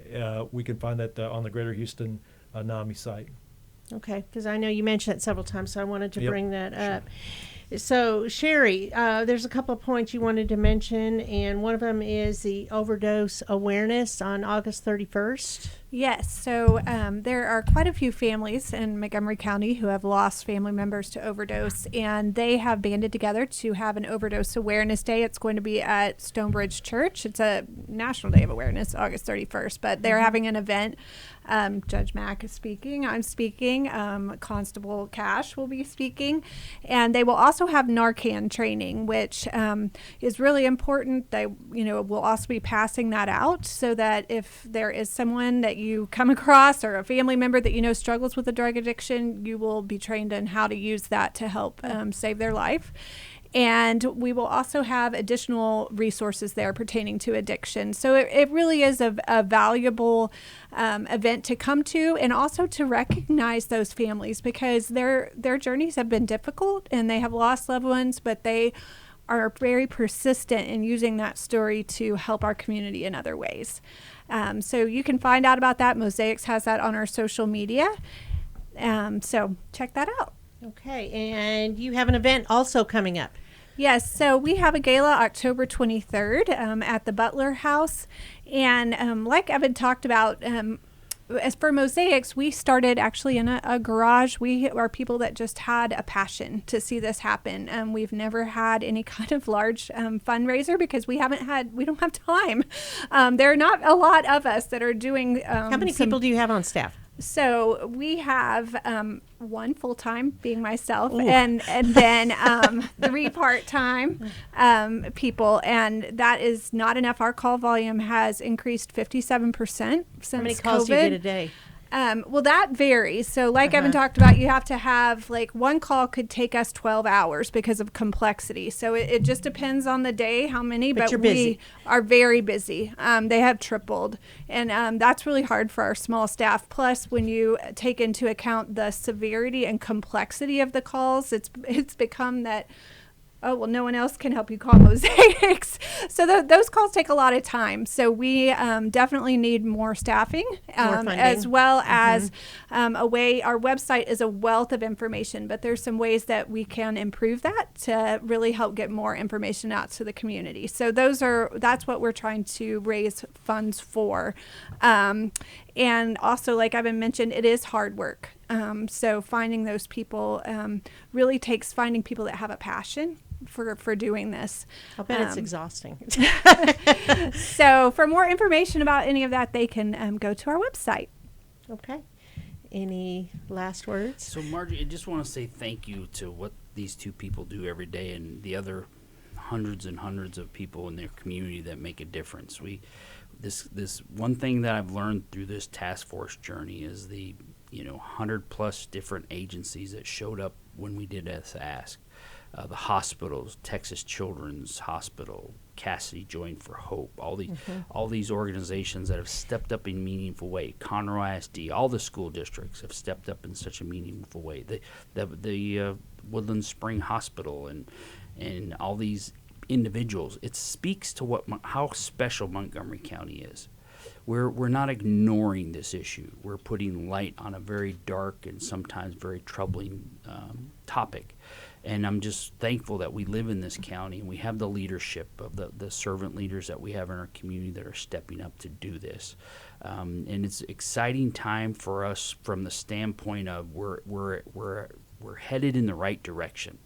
we can find that on the Greater Houston NAMI site. Okay, because I know you mentioned it several times, so I wanted to Yep, bring that sure. up. So, Sherry, there's a couple of points you wanted to mention, and one of them is the overdose awareness on August 31st. Yes, so there are quite a few families in Montgomery County who have lost family members to overdose, and they have banded together to have an overdose awareness day. It's going to be at Stonebridge Church. It's a National Day of Awareness, August 31st, but they're having an event. Judge Mack is speaking. I'm speaking. Constable Cash will be speaking, and they will also have Narcan training, which is really important. They, will also be passing that out so that if there is someone that you come across or a family member that struggles with a drug addiction, you will be trained in how to use that to help save their life. And we will also have additional resources there pertaining to addiction. So it really is a valuable event to come to, and also to recognize those families, because their journeys have been difficult and they have lost loved ones, but they are very persistent in using that story to help our community in other ways. So you can find out about that. Mosaics has that on our social media. So check that out. Okay, and you have an event also coming up. Yes, so we have a gala October 23rd at the Butler House. And like Evan talked about, as for Mosaics, we started actually in a garage. We are people that just had a passion to see this happen. We've never had any kind of large fundraiser because we don't have time. There are not a lot of us that are doing. How many people do you have on staff? So we have one full-time, being myself, and then 3 part-time people, and that is not enough. Our call volume has increased 57% since How many calls do you get a day? Well, that varies. So like Evan talked about, you have to have, one call could take us 12 hours because of complexity. So it just depends on the day, how many, but you're we busy. are very busy. They have tripled. And that's really hard for our small staff. Plus, when you take into account the severity and complexity of the calls, it's become that, oh, well, no one else can help you call Mosaics. So those calls take a lot of time. So we definitely need more staffing, as well as a way. Our website is a wealth of information, but there's some ways that we can improve that to really help get more information out to the community. So that's what we're trying to raise funds for. And also, like I've mentioned, it is hard work. So finding those people really takes finding people that have a passion for doing this. I bet it's exhausting. So for more information about any of that, they can go to our website. Okay. Any last words? So, Margie, I just want to say thank you to what these two people do every day and the other hundreds and hundreds of people in their community that make a difference. This one thing that I've learned through this task force journey is the 100+ different agencies that showed up when we did this ask. The hospitals, Texas Children's Hospital, Cassidy Join for Hope, all these organizations that have stepped up in a meaningful way. Conroe ISD, all the school districts have stepped up in such a meaningful way. The Woodland Spring Hospital and all these individuals. It speaks to how special Montgomery County is. We're not ignoring this issue. We're putting light on a very dark and sometimes very troubling topic. And I'm just thankful that we live in this county and we have the leadership of the servant leaders that we have in our community that are stepping up to do this. And it's an exciting time for us from the standpoint of we're headed in the right direction.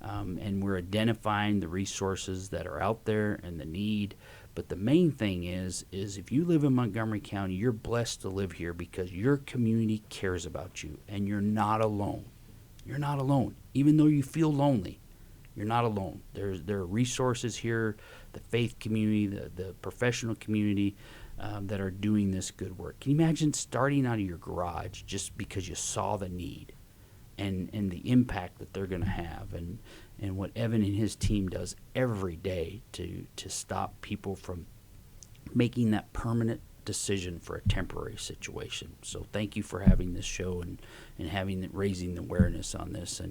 And we're identifying the resources that are out there and the need. But the main thing is if you live in Montgomery County, you're blessed to live here because your community cares about you and you're not alone. You're not alone. Even though you feel lonely, you're not alone. There are resources here, the faith community, the professional community that are doing this good work. Can you imagine starting out of your garage just because you saw the need and the impact that they're going to have and what Evan and his team does every day to stop people from making that permanent decision for a temporary situation. So thank you for having this show and raising the awareness on this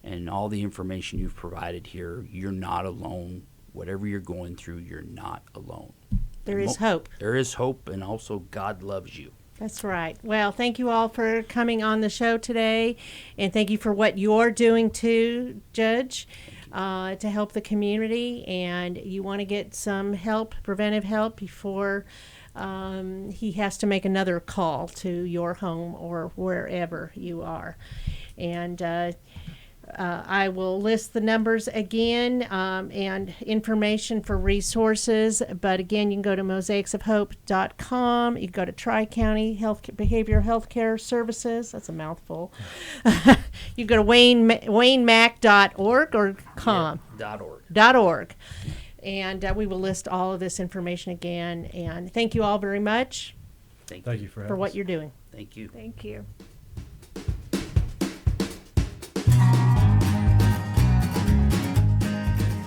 and all the information you've provided here. You're not alone. Whatever you're going through, you're not alone. There is hope. There is hope, and also God loves you. That's right. Well, thank you all for coming on the show today, and thank you for what you're doing too, Judge, to help the community. And you want to get some help, preventive help, before he has to make another call to your home or wherever you are. And I will list the numbers again and information for resources. But again, you can go to mosaicsofhope.com. You can go to Tri-County Behavioral Health Care Services. That's a mouthful. You can go to waynemack.org or com. Yeah, .org. And we will list all of this information again. And thank you all very much Thank you for for what you're doing. Thank you. Thank you.